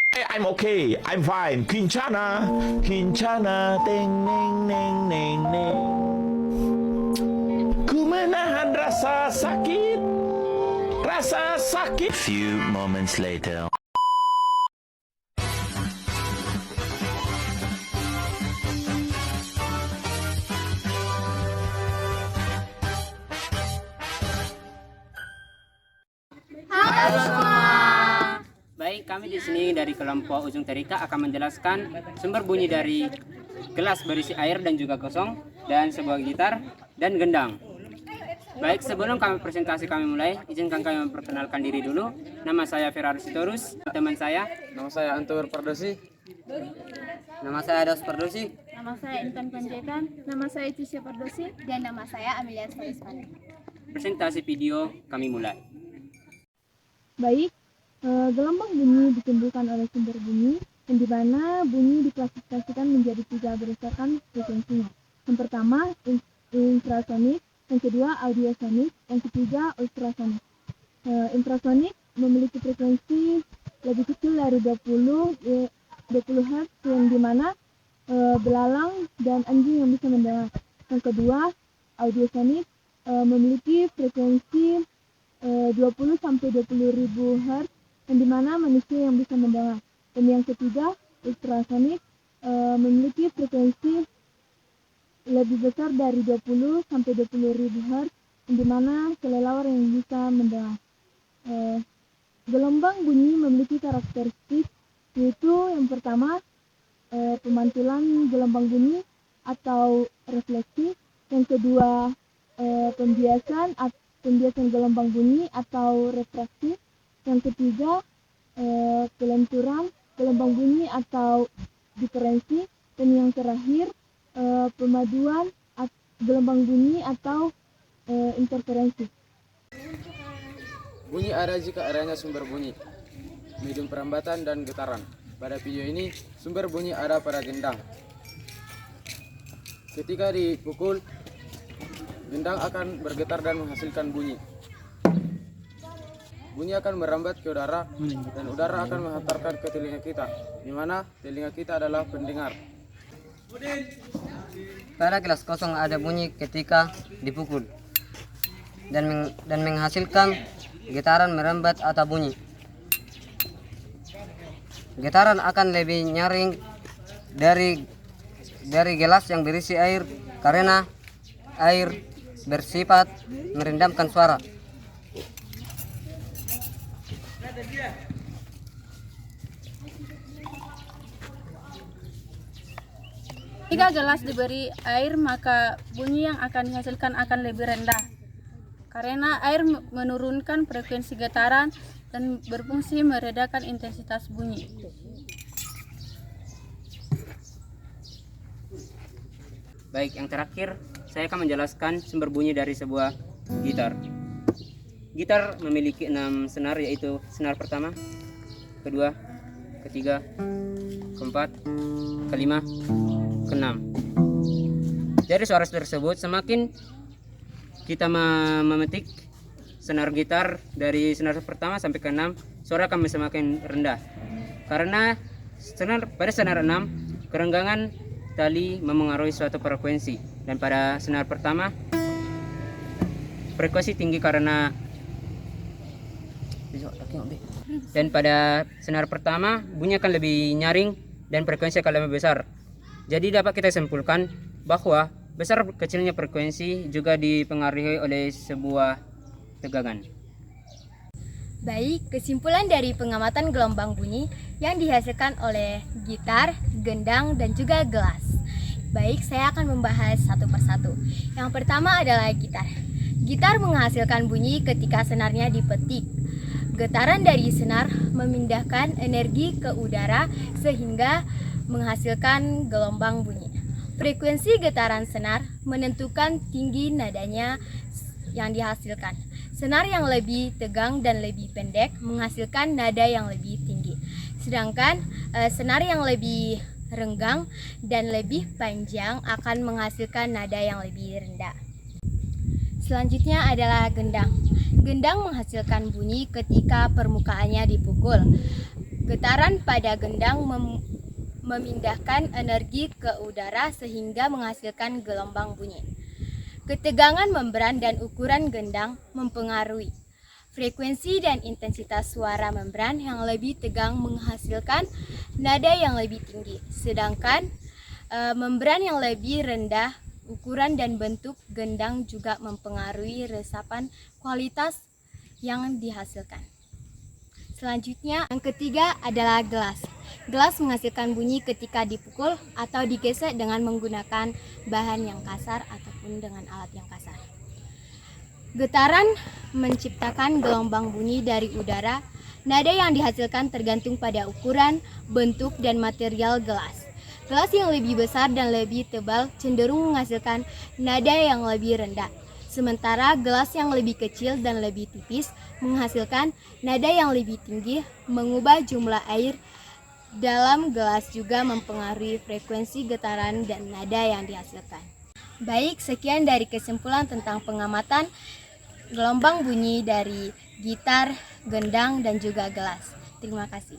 I'm okay. I'm fine. Kincana, Kincana, teng neng neng neng neng. Ku menahan rasa sakit, rasa sakit. Few moments later. Baik, kami di sini dari kelompok Ujung Terika akan menjelaskan sumber bunyi dari gelas berisi air dan juga kosong, dan sebuah gitar dan gendang. Baik, sebelum presentasi kami mulai, izinkan kami memperkenalkan diri dulu. Nama saya Ferrari Sitorus, teman saya. Nama saya Antur Pardosi. Nama saya Dos Pardosi. Nama saya Intan Panjaitan, nama saya Cisya Pardosi, dan nama saya Amelia Sorismani. Presentasi video kami mulai. Baik, gelombang bunyi ditimbulkan oleh sumber bunyi, yang di mana bunyi diklasifikasikan menjadi 3 berdasarkan frekuensinya. Yang pertama, infrasonik, yang kedua, audiosonik, yang ketiga, ultrasonik. Infrasonik memiliki frekuensi lebih kecil dari 20 Hz, yang di mana belalang dan anjing yang bisa mendengar. Yang kedua, audiosonik memiliki frekuensi 20 sampai 20.000 Hz, yang dimana manusia yang bisa mendengar. Dan yang ketiga, ultrasonik memiliki frekuensi lebih besar dari 20 sampai 20.000 Hz, yang dimana kelelawar yang bisa mendengar. Gelombang bunyi memiliki karakteristik, yaitu yang pertama, pemantulan gelombang bunyi atau refleksi. Yang kedua, pembiasan gelombang bunyi atau refraksi. Yang ketiga, pelenturan gelombang bunyi atau diferensi. Dan yang terakhir, pemaduan gelombang bunyi atau interferensi. Bunyi ada jika adanya sumber bunyi, medium perambatan dan getaran. Pada video ini, sumber bunyi ada pada gendang. Ketika dipukul, gendang akan bergetar dan menghasilkan bunyi. Bunyi akan merambat ke udara, dan udara akan menghantarkan ke telinga kita, di mana telinga kita adalah pendengar. Pada gelas kosong ada bunyi ketika dipukul dan menghasilkan getaran merambat atau bunyi. Getaran akan lebih nyaring dari gelas yang berisi air karena air bersifat merendamkan suara. Jika gelas diberi air, maka bunyi yang akan dihasilkan akan lebih rendah, karena air menurunkan frekuensi getaran dan berfungsi meredakan intensitas bunyi. Baik, yang terakhir saya akan menjelaskan sumber bunyi dari sebuah gitar. Gitar memiliki 6 senar, yaitu senar pertama, kedua, ketiga, keempat, kelima, keenam. Dari suara tersebut, semakin kita memetik senar gitar dari senar pertama sampai ke-6, suara akan semakin rendah. Karena pada senar 6, kerenggangan tali memengaruhi suatu frekuensi. Dan pada senar pertama, frekuensi tinggi karena bunyi akan lebih nyaring dan frekuensi akan lebih besar. Jadi dapat kita simpulkan bahwa besar kecilnya frekuensi juga dipengaruhi oleh sebuah tegangan. Baik, kesimpulan dari pengamatan gelombang bunyi yang dihasilkan oleh gitar, gendang, dan juga gelas. Baik, saya akan membahas satu persatu. Yang pertama adalah gitar. Gitar menghasilkan bunyi ketika senarnya dipetik. Getaran dari senar memindahkan energi ke udara sehingga menghasilkan gelombang bunyi. Frekuensi getaran senar menentukan tinggi nadanya yang dihasilkan. Senar yang lebih tegang dan lebih pendek menghasilkan nada yang lebih tinggi. Sedangkan senar yang lebih renggang dan lebih panjang akan menghasilkan nada yang lebih rendah. Selanjutnya adalah gendang. Gendang menghasilkan bunyi ketika permukaannya dipukul. Getaran pada gendang memindahkan energi ke udara sehingga menghasilkan gelombang bunyi. Ketegangan membran dan ukuran gendang mempengaruhi frekuensi dan intensitas suara membran. Yang lebih tegang menghasilkan nada yang lebih tinggi, sedangkan membran yang lebih rendah, ukuran dan bentuk gendang juga mempengaruhi resapan kualitas yang dihasilkan. Selanjutnya, yang ketiga adalah gelas. Gelas menghasilkan bunyi ketika dipukul atau digesek dengan menggunakan bahan yang kasar ataupun dengan alat yang kasar. Getaran menciptakan gelombang bunyi dari udara. Nada yang dihasilkan tergantung pada ukuran, bentuk, dan material gelas. Gelas yang lebih besar dan lebih tebal cenderung menghasilkan nada yang lebih rendah. Sementara gelas yang lebih kecil dan lebih tipis menghasilkan nada yang lebih tinggi. Mengubah jumlah air dalam gelas juga mempengaruhi frekuensi getaran dan nada yang dihasilkan. Baik, sekian dari kesimpulan tentang pengamatan gelombang bunyi dari gitar, gendang, dan juga gelas. Terima kasih.